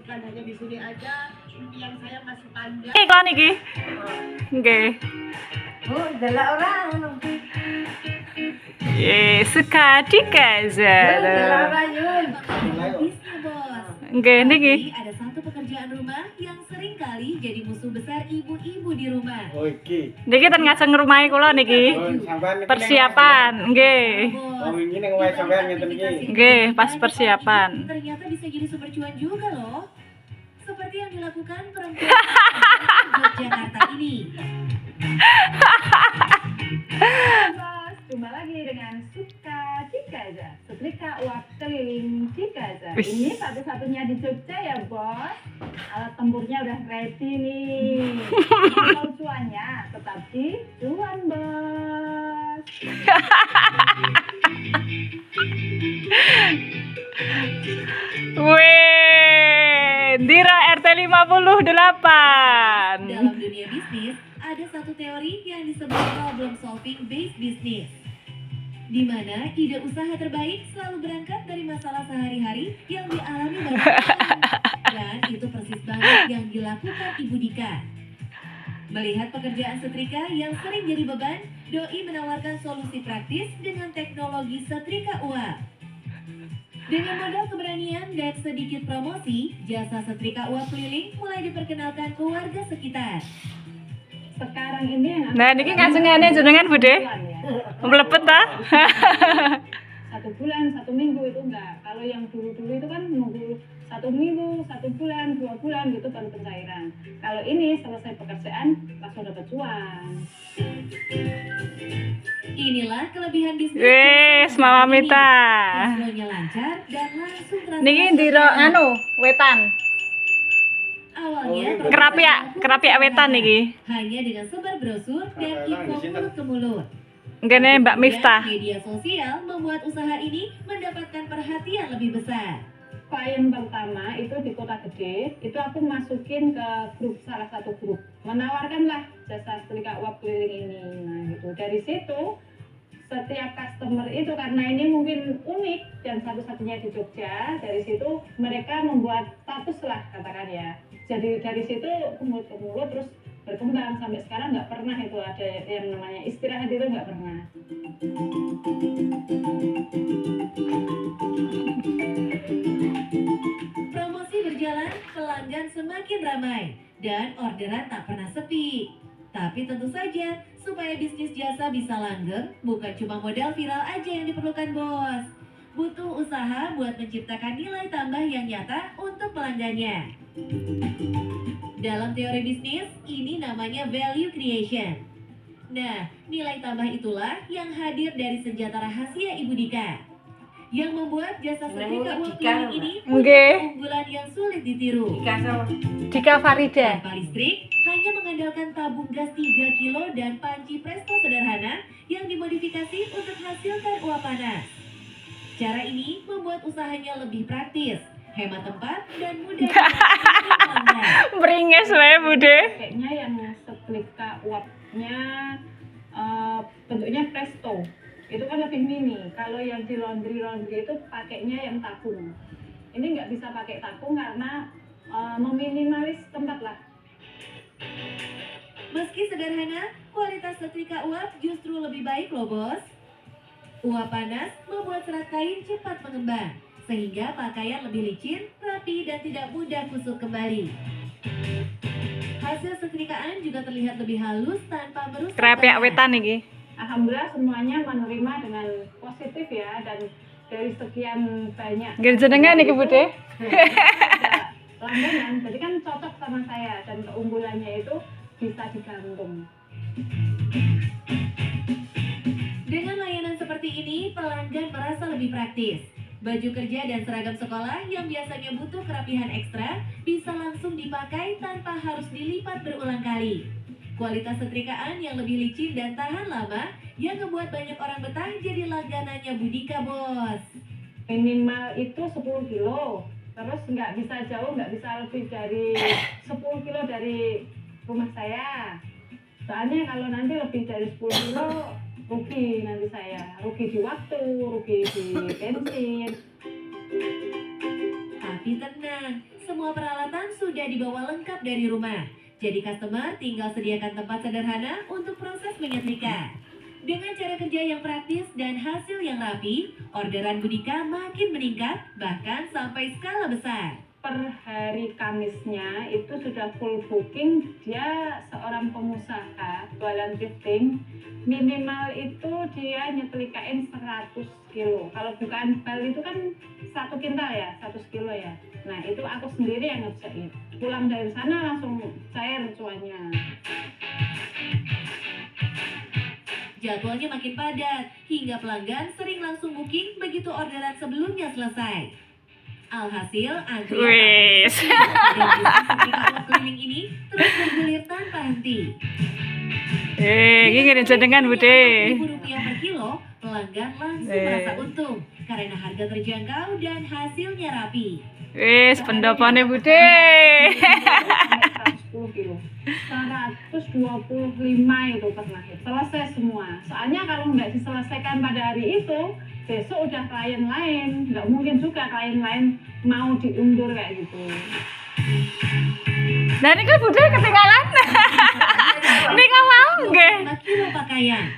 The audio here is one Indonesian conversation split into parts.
bukan hanya di sini aja, impian saya masih panjang. Iklan iki. Nggih. Bu, delok orang. Suka di casa. Delok orang Yun. Habisnya bos. Nggih niki. Tapi ada satu pekerjaan rumah yang sering kali jadi musuh besar ibu-ibu di rumah. Oh iki. Niki ten ngajeng ngrumahi kula niki. Oh, sampean iki Persiapan, nggih. Oh, wingi ning omahe sampean ngeten iki. Nggih, pas persiapan. Ternyata bisa jadi sumber cuan juga loh. Seperti yang dilakukan perempuan di Yogyakarta ini. Bos, jumpa lagi dengan Suka Cikaza, setrika uap keliling Cikaza. Ini satu-satunya di Jogja ya bos. Alat tempurnya udah ready nih. Kalau cuannya tetap di cuan bos. Wih, Dira RT 58. Dalam dunia bisnis, ada satu teori yang disebut problem solving based business, di mana ide usaha terbaik selalu berangkat dari masalah sehari-hari yang dialami banyak orang. Dan itu persis banget yang dilakukan Ibu Dika. Melihat pekerjaan setrika yang sering jadi beban, Doi menawarkan solusi praktis dengan teknologi setrika uap. Dengan modal keberanian dan sedikit promosi, jasa setrika uap keliling mulai diperkenalkan ke warga sekitar. Sekarang ini yang Nah, niki ngajengane jenengan Bude. Mlepet ta? 1 bulan, 1 minggu itu enggak. Kalau yang dulu-dulu itu kan nunggu 1 minggu, 1 bulan, 2 bulan gitu baru pencairan. Kalau ini selesai pekerjaan langsung dapat cuan. Inilah kelebihan bisnis. Wis, Mama Mita. Hasilnya lancar dan langsung terasa. Niki ndiro anu, wetan. Awalnya Kerapiak wetan niki. hanya dengan sebar brosur dan info mulut ke mulut. Ngene Mbak Miftah. Media sosial membuat usaha ini mendapatkan perhatian lebih besar. Klien pertama itu di kota gede, itu aku masukin ke grup, salah satu grup, menawarkanlah jasa setrika uap keliling ini. Nah gitu, dari situ setiap customer itu karena ini mungkin unik dan satu-satunya di Jogja, dari situ mereka membuat status lah katakan ya. Jadi dari situ mulut ke mulut terus berkembang sampai sekarang nggak pernah itu ada yang namanya istirahat, itu nggak pernah. Promosi berjalan, pelanggan semakin ramai, dan orderan tak pernah sepi. Tapi tentu saja, supaya bisnis jasa bisa langgeng, bukan cuma modal viral aja yang diperlukan bos. Butuh usaha buat menciptakan nilai tambah yang nyata untuk pelanggannya. Dalam teori bisnis, ini namanya value creation. Nah, nilai tambah itulah yang hadir dari senjata rahasia Ibu Dika, yang membuat jasa setrika uap keliling ini punya keunggulan yang sulit ditiru. Dika Farida. Tanpa listrik, hanya mengandalkan tabung gas 3 kilo dan panci presto sederhana yang dimodifikasi untuk hasilkan uap panas. Cara ini membuat usahanya lebih praktis, hemat tempat, dan mudah dilakukan pelanggan. Beringes wae Bude. Kayaknya yang setrika uapnya bentuknya presto, itu kan lebih mini. Kalau yang di laundry itu pakainya yang tabung. Ini nggak bisa pakai tabung karena meminimalis tempat lah. Meski sederhana, kualitas setrika uap justru lebih baik loh bos. Uap panas membuat serat kain cepat mengembang, sehingga pakaian lebih licin, rapi, dan tidak mudah kusut kembali. Hasil setrikaan juga terlihat lebih halus tanpa merusak Kerapiak bahan. wetan niki. Alhamdulillah semuanya menerima dengan positif ya, dan dari sekian banyak Nggih jenengan niki Bude. ada langganan, jadi kan cocok sama saya dan keunggulannya itu bisa digantung. Dengan layanan seperti ini, pelanggan merasa lebih praktis. Baju kerja dan seragam sekolah yang biasanya butuh kerapihan ekstra bisa langsung dipakai tanpa harus dilipat berulang kali. Kualitas setrikaan yang lebih licin dan tahan lama yang membuat banyak orang betah jadi langganannya Bu Dika bos. Minimal itu 10 kilo, terus nggak bisa jauh, nggak bisa lebih dari 10 kilo dari rumah saya. Soalnya kalau nanti lebih dari 10 kilo rugi nanti saya, rugi di waktu, rugi di bensin. Tapi tenang, tenang, semua peralatan sudah dibawa lengkap dari rumah. Jadi customer tinggal sediakan tempat sederhana untuk proses menyetrika. Dengan cara kerja yang praktis dan hasil yang rapi, orderan Budika makin meningkat, bahkan sampai skala besar. Per hari Kamisnya itu sudah full booking. Dia seorang pengusaha jualan thrifting, minimal itu dia nyetrikain 100 kilo. Kalau bukan bal itu kan 1 kintal ya, 100 kilo ya. Nah itu aku sendiri yang ngerjain. Pulang dari sana langsung cair cuannya. Jadwalnya makin padat, hingga pelanggan sering langsung booking begitu orderan sebelumnya selesai. Alhasil, antrian Wes. keliling ini terus bergulir tanpa henti. Ini gini jenengan Bude. Rp40.000 per kilo, pelanggan langsung merasa untung karena harga terjangkau dan hasilnya rapi. Wes, pendapatnya Bude. 110 kilo. 125 itu pernah selesai semua. Soalnya kalau nggak diselesaikan pada hari itu, besok udah klien lain. Nggak mungkin juga klien lain mau diundur kayak gitu. Nah ini kan Bude ketinggalan. Ini kan mau nggih. 5 kilo pakaian.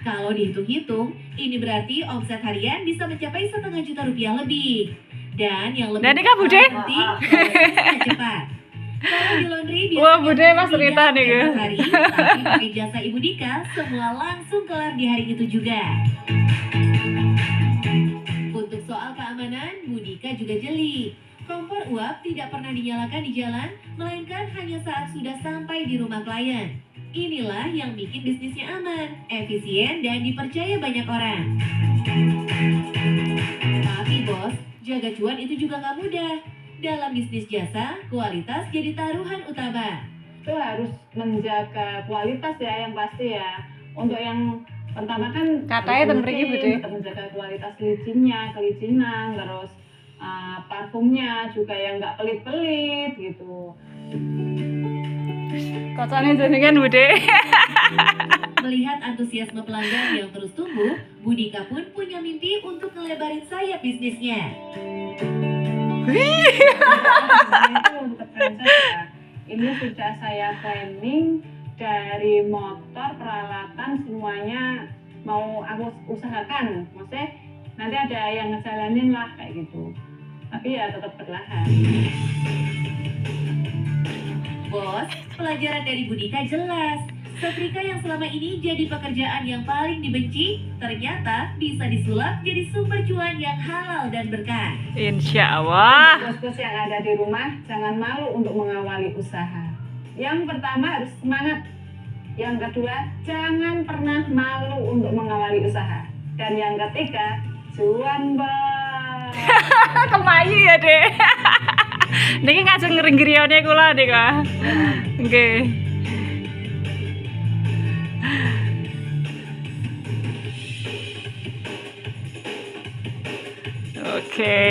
Kalau dihitung-hitung, ini berarti omset harian bisa mencapai Rp500.000 lebih. Dan yang lebih Nah, ini kan Bude. penting, prosesnya cepat. Kalau di laundry Wah, biasanya Bude mas cerita nih tiap ya. hari, tapi pakai jasa Ibu Dika, semua langsung kelar di hari itu juga. Untuk soal keamanan, Bu Dika juga jeli. Kompor uap tidak pernah dinyalakan di jalan, melainkan hanya saat sudah sampai di rumah klien. Inilah yang bikin bisnisnya aman, efisien, dan dipercaya banyak orang. Tapi bos, jaga cuan itu juga nggak mudah. Dalam bisnis jasa, kualitas jadi taruhan utama. Itu harus menjaga kualitas ya yang pasti ya. Untuk yang pertama kan Katanya ten mriki, Bude. tetap menjaga kualitas kelincinan, terus parfumnya juga yang nggak pelit-pelit gitu. Kocoknya jenengan Bude. Melihat antusiasme pelanggan yang terus tumbuh, Bu Dika pun punya mimpi untuk ngelebarin sayap bisnisnya. Itu untuk franchise ya. Ini sudah saya planning dari motor, peralatan semuanya mau aku usahakan. Maksudnya nanti ada yang ngejalanin lah kayak gitu. Tapi ya tetap perlahan. Bos, pelajaran dari Bu Dika jelas. Setrika yang selama ini jadi pekerjaan yang paling dibenci, ternyata bisa disulap jadi sumber cuan yang halal dan berkah. Insya Allah. Bos-bos yang ada di rumah jangan malu untuk mengawali usaha. Yang pertama harus semangat. Yang kedua, jangan pernah malu untuk mengawali usaha. Dan yang ketiga, cuan bos. Kemayu ya deh. Niki ngajeng ngringgrione kula nih kak. Nggih. Oke.